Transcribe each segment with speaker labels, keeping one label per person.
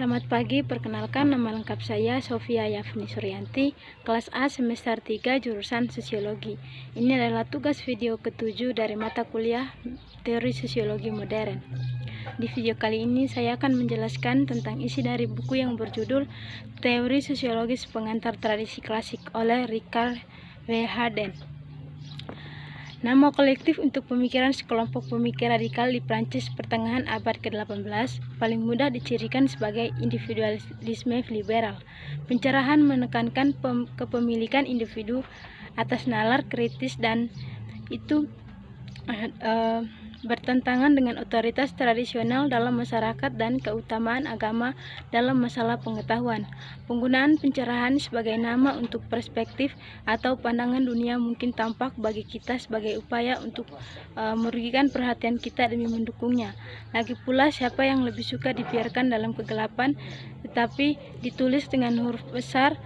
Speaker 1: Selamat pagi, perkenalkan nama lengkap saya Sofia Yafni Suryanti, kelas A semester 3 jurusan Sosiologi. Ini adalah tugas video ke-7 dari mata kuliah Teori Sosiologi Modern. Di video kali ini saya akan menjelaskan tentang isi dari buku yang berjudul Teori Sosiologis Pengantar Tradisi Klasik oleh Richard W. Harden. Nama kolektif untuk pemikiran sekelompok pemikir radikal di Prancis pertengahan abad ke-18 paling mudah dicirikan sebagai individualisme liberal. Pencerahan menekankan kepemilikan individu atas nalar kritis dan itu bertentangan dengan otoritas tradisional dalam masyarakat dan keutamaan agama dalam masalah pengetahuan. Penggunaan pencerahan sebagai nama untuk perspektif atau pandangan dunia mungkin tampak bagi kita sebagai upaya untuk merugikan perhatian kita demi mendukungnya. Lagi pula, siapa yang lebih suka dibiarkan dalam kegelapan tetapi ditulis dengan huruf besar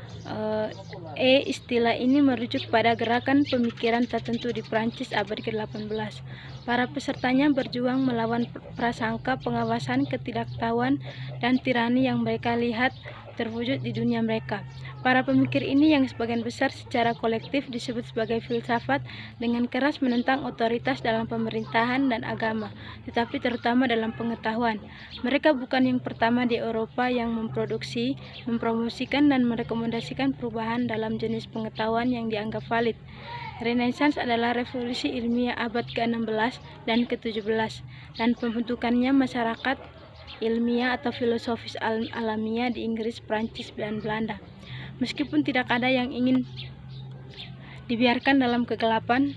Speaker 1: istilah ini merujuk pada gerakan pemikiran tertentu di Prancis abad ke-18. Para pesertanya berjuang melawan prasangka, pengawasan, ketidaktahuan, dan tirani yang mereka lihat terwujud di dunia mereka. Para pemikir ini yang sebagian besar secara kolektif disebut sebagai filsafat dengan keras menentang otoritas dalam pemerintahan dan agama, tetapi terutama dalam pengetahuan. Mereka bukan yang pertama di Eropa yang memproduksi, mempromosikan, dan merekomendasikan perubahan dalam jenis pengetahuan yang dianggap valid. Renaissance adalah revolusi ilmiah abad ke-16 dan ke-17, dan pembentukannya masyarakat ilmiah atau filosofis alamiah di Inggris, Prancis, dan Belanda. Meskipun tidak ada yang ingin dibiarkan dalam kegelapan,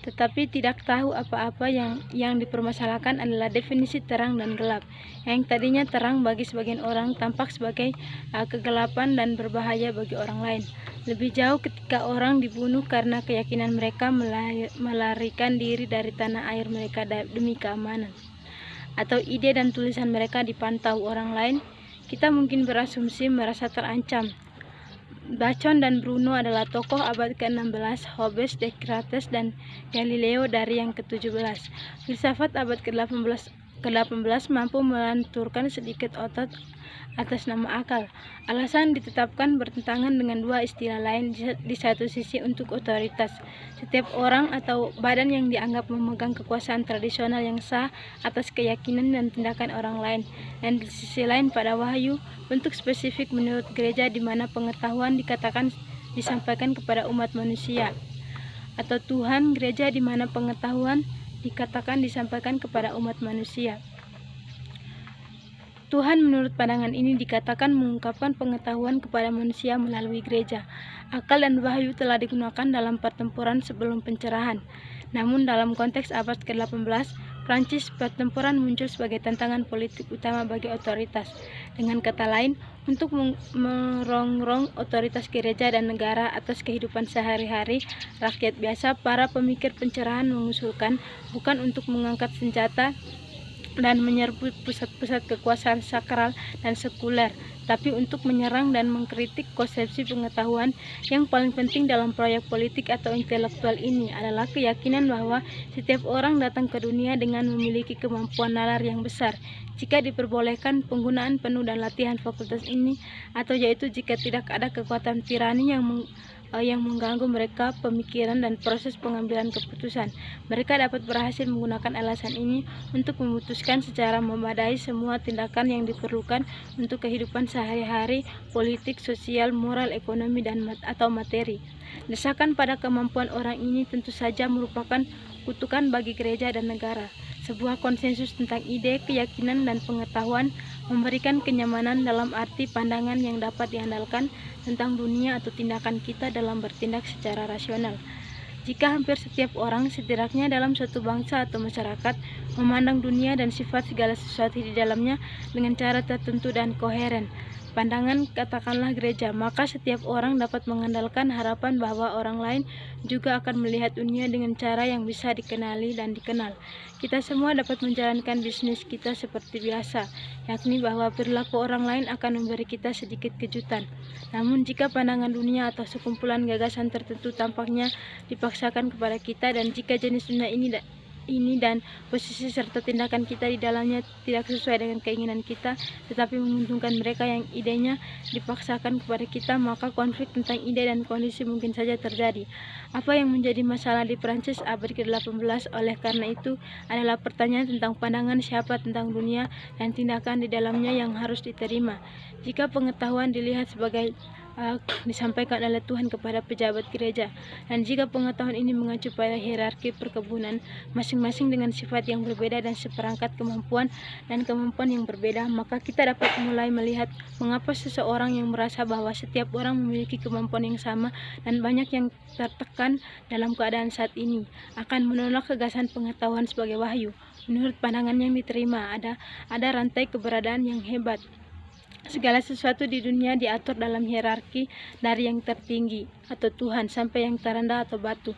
Speaker 1: tetapi tidak tahu apa-apa yang dipermasalahkan adalah definisi terang dan gelap. Yang tadinya terang bagi sebagian orang tampak sebagai kegelapan dan berbahaya bagi orang lain. Lebih jauh ketika orang dibunuh karena keyakinan mereka melarikan diri dari tanah air mereka demi keamanan, atau ide dan tulisan mereka dipantau orang lain, kita mungkin berasumsi merasa terancam. Bacon dan Bruno adalah tokoh abad ke-16, Hobbes, Descartes, dan Galileo dari yang ke-17. Filsafat abad ke-18 mampu melanturkan sedikit otot atas nama akal. Alasan ditetapkan bertentangan dengan dua istilah lain. Di satu sisi untuk otoritas, setiap orang atau badan yang dianggap memegang kekuasaan tradisional yang sah atas keyakinan dan tindakan orang lain, dan di sisi lain pada wahyu, bentuk spesifik menurut gereja di mana pengetahuan dikatakan disampaikan kepada umat manusia, atau Tuhan gereja di mana pengetahuan dikatakan disampaikan kepada umat manusia. Tuhan menurut pandangan ini dikatakan mengungkapkan pengetahuan kepada manusia melalui gereja. Akal dan wahyu telah digunakan dalam pertempuran sebelum pencerahan. Namun dalam konteks abad ke-18, Prancis, pertempuran muncul sebagai tantangan politik utama bagi otoritas. Dengan kata lain, untuk merongrong otoritas gereja dan negara atas kehidupan sehari-hari rakyat biasa, para pemikir pencerahan mengusulkan bukan untuk mengangkat senjata dan menyerbu pusat-pusat kekuasaan sakral dan sekuler, tapi untuk menyerang dan mengkritik konsepsi pengetahuan. Yang paling penting dalam proyek politik atau intelektual ini adalah keyakinan bahwa setiap orang datang ke dunia dengan memiliki kemampuan nalar yang besar, jika diperbolehkan penggunaan penuh dan latihan fakultas ini, atau yaitu jika tidak ada kekuatan tirani yang mengganggu mereka pemikiran dan proses pengambilan keputusan. Mereka dapat berhasil menggunakan alasan ini untuk memutuskan secara memadai semua tindakan yang diperlukan untuk kehidupan sehari-hari, politik, sosial, moral, ekonomi, dan atau materi. Desakan pada kemampuan orang ini tentu saja merupakan kutukan bagi gereja dan negara. Sebuah konsensus tentang ide, keyakinan, dan pengetahuan memberikan kenyamanan dalam arti pandangan yang dapat diandalkan tentang dunia atau tindakan kita dalam bertindak secara rasional. Jika hampir setiap orang, setidaknya dalam suatu bangsa atau masyarakat, memandang dunia dan sifat segala sesuatu di dalamnya dengan cara tertentu dan koheren, pandangan katakanlah gereja, maka setiap orang dapat mengandalkan harapan bahwa orang lain juga akan melihat dunia dengan cara yang bisa dikenali dan dikenal. Kita semua dapat menjalankan bisnis kita seperti biasa, yakni bahwa perilaku orang lain akan memberi kita sedikit kejutan. Namun jika pandangan dunia atau sekumpulan gagasan tertentu tampaknya dipaksakan kepada kita, dan jika jenis dunia ini ini dan posisi serta tindakan kita di dalamnya tidak sesuai dengan keinginan kita, tetapi menguntungkan mereka yang idenya dipaksakan kepada kita, maka konflik tentang ide dan kondisi mungkin saja terjadi. Apa yang menjadi masalah di Prancis abad ke-18 oleh karena itu adalah pertanyaan tentang pandangan siapa tentang dunia dan tindakan di dalamnya yang harus diterima. Jika pengetahuan dilihat sebagai disampaikan oleh Tuhan kepada pejabat gereja, dan jika pengetahuan ini mengacu pada hierarki perkebunan masing-masing dengan sifat yang berbeda dan seperangkat kemampuan yang berbeda, maka kita dapat mulai melihat mengapa seseorang yang merasa bahwa setiap orang memiliki kemampuan yang sama dan banyak yang tertekan dalam keadaan saat ini akan menolak gagasan pengetahuan sebagai wahyu. Menurut pandangan yang diterima, ada rantai keberadaan yang hebat. Segala sesuatu di dunia diatur dalam hierarki dari yang tertinggi atau Tuhan sampai yang terendah atau batu.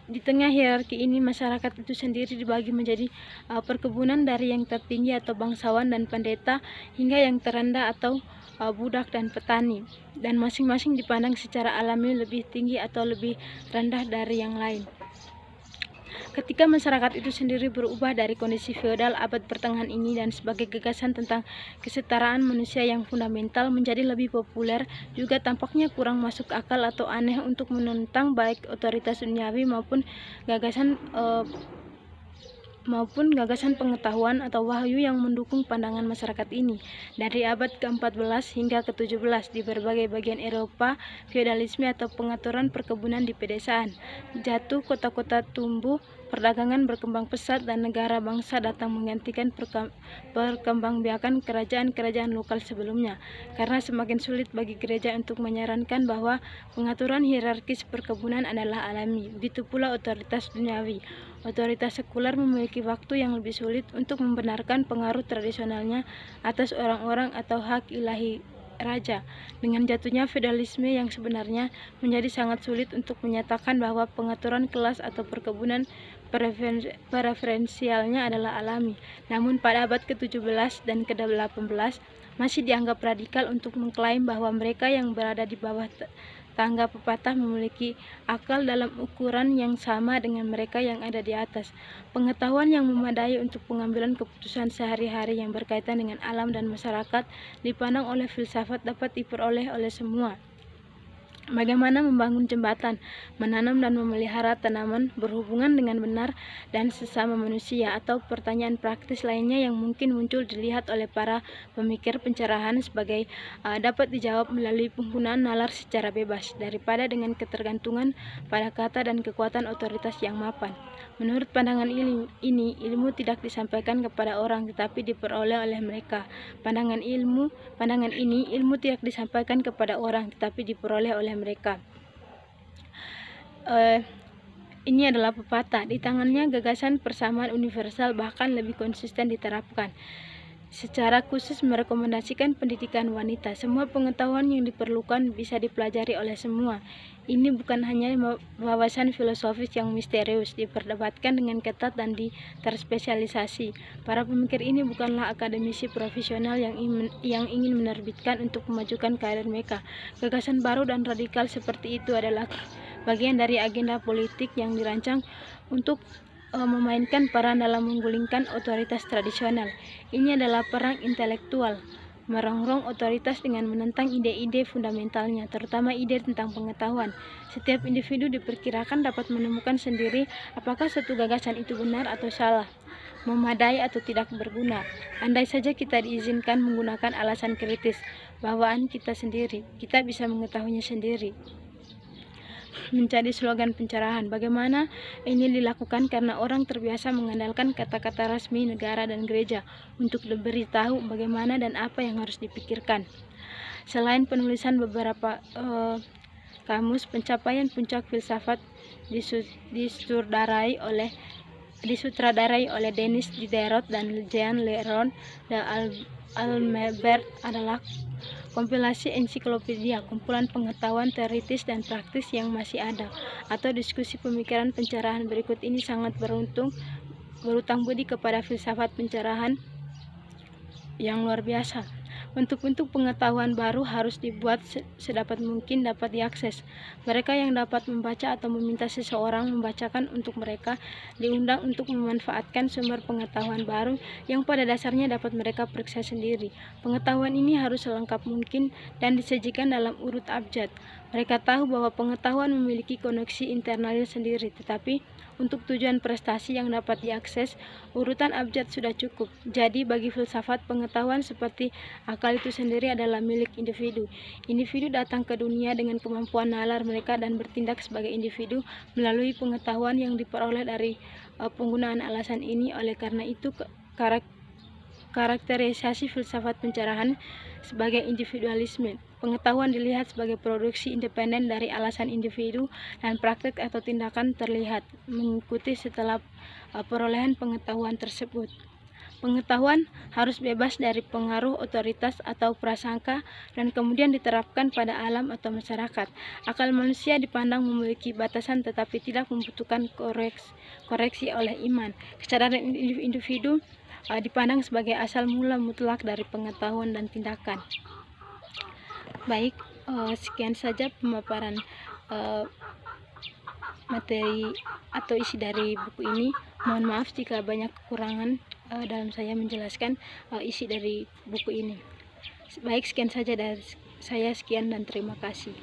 Speaker 1: Di tengah hierarki ini, masyarakat itu sendiri dibagi menjadi perkebunan dari yang tertinggi atau bangsawan dan pendeta hingga yang terendah atau budak dan petani, dan masing-masing dipandang secara alami lebih tinggi atau lebih rendah dari yang lain. Ketika masyarakat itu sendiri berubah dari kondisi feodal abad pertengahan ini dan sebagai gagasan tentang kesetaraan manusia yang fundamental menjadi lebih populer, juga tampaknya kurang masuk akal atau aneh untuk menentang baik otoritas duniawi maupun gagasan pengetahuan atau wahyu yang mendukung pandangan masyarakat ini. Dari abad ke-14 hingga ke-17 di berbagai bagian Eropa, feodalisme atau pengaturan perkebunan di pedesaan jatuh, kota-kota tumbuh, perdagangan berkembang pesat, dan negara bangsa datang menggantikan perkembangbiakan kerajaan-kerajaan lokal sebelumnya. Karena semakin sulit bagi gereja untuk menyarankan bahwa pengaturan hierarkis perkebunan adalah alami, begitu pula otoritas duniawi. Otoritas sekuler memiliki waktu yang lebih sulit untuk membenarkan pengaruh tradisionalnya atas orang-orang atau hak ilahi raja. Dengan jatuhnya feodalisme yang sebenarnya, menjadi sangat sulit untuk menyatakan bahwa pengaturan kelas atau perkebunan preferensialnya adalah alami. Namun pada abad ke-17 dan ke-18 masih dianggap radikal untuk mengklaim bahwa mereka yang berada di bawah tangga pepatah memiliki akal dalam ukuran yang sama dengan mereka yang ada di atas. Pengetahuan yang memadai untuk pengambilan keputusan sehari-hari yang berkaitan dengan alam dan masyarakat dipandang oleh filsafat dapat diperoleh oleh semua. Bagaimana membangun jembatan, menanam dan memelihara tanaman, berhubungan dengan benar dan sesama manusia, atau pertanyaan praktis lainnya yang mungkin muncul dilihat oleh para pemikir pencerahan sebagai dapat dijawab melalui penggunaan nalar secara bebas daripada dengan ketergantungan pada kata dan kekuatan otoritas yang mapan. Menurut pandangan ini, ilmu tidak disampaikan kepada orang tetapi diperoleh oleh mereka. Pandangan ini, ilmu tidak disampaikan kepada orang tetapi diperoleh oleh mereka. Ini adalah pepatah. Di tangannya gagasan persamaan universal bahkan lebih konsisten diterapkan. Secara khusus merekomendasikan pendidikan wanita. Semua pengetahuan yang diperlukan bisa dipelajari oleh semua. Ini bukan hanya wawasan filosofis yang misterius, diperdebatkan dengan ketat dan terspesialisasi. Para pemikir ini bukanlah akademisi profesional yang ingin menerbitkan untuk memajukan karir mereka. Gagasan baru dan radikal seperti itu adalah bagian dari agenda politik yang dirancang untuk memainkan peran dalam menggulingkan otoritas tradisional. Ini adalah perang intelektual, merongrong otoritas dengan menentang ide-ide fundamentalnya, terutama ide tentang pengetahuan. Setiap individu diperkirakan dapat menemukan sendiri apakah satu gagasan itu benar atau salah, memadai atau tidak berguna. Andai saja kita diizinkan menggunakan alasan kritis, bawaan kita sendiri, kita bisa mengetahuinya sendiri. Menjadi slogan pencerahan. Bagaimana ini dilakukan? Karena orang terbiasa mengandalkan kata-kata resmi negara dan gereja untuk diberitahu bagaimana dan apa yang harus dipikirkan. Selain penulisan beberapa kamus, pencapaian puncak filsafat disutradarai oleh Denis Diderot dan Jean Leron d'Alembert adalah kompilasi ensiklopedia, kumpulan pengetahuan teoritis dan praktis yang masih ada, atau diskusi pemikiran pencerahan. Berikut ini sangat berutang budi kepada filsafat pencerahan yang luar biasa. Untuk pengetahuan baru harus dibuat sedapat mungkin dapat diakses. Mereka yang dapat membaca atau meminta seseorang membacakan untuk mereka diundang untuk memanfaatkan sumber pengetahuan baru yang pada dasarnya dapat mereka periksa sendiri. Pengetahuan ini harus selengkap mungkin dan disajikan dalam urut abjad. Mereka tahu bahwa pengetahuan memiliki koneksi internalnya sendiri, tetapi untuk tujuan prestasi yang dapat diakses, urutan abjad sudah cukup. Jadi bagi filsafat, pengetahuan seperti akal itu sendiri adalah milik individu. Individu datang ke dunia dengan kemampuan nalar mereka dan bertindak sebagai individu melalui pengetahuan yang diperoleh dari penggunaan alasan ini. Oleh karena itu, karakterisasi filsafat pencerahan sebagai individualisme. Pengetahuan dilihat sebagai produksi independen dari alasan individu dan praktek atau tindakan terlihat mengikuti setelah perolehan pengetahuan tersebut. Pengetahuan harus bebas dari pengaruh otoritas atau prasangka dan kemudian diterapkan pada alam atau masyarakat. Akal manusia dipandang memiliki batasan tetapi tidak membutuhkan koreksi oleh iman. Kesadaran individu dipandang sebagai asal mula mutlak dari pengetahuan dan tindakan. Baik, sekian saja pemaparan materi atau isi dari buku ini. Mohon maaf jika banyak kekurangan dalam saya menjelaskan isi dari buku ini. Baik, sekian saja dari saya. Sekian dan terima kasih.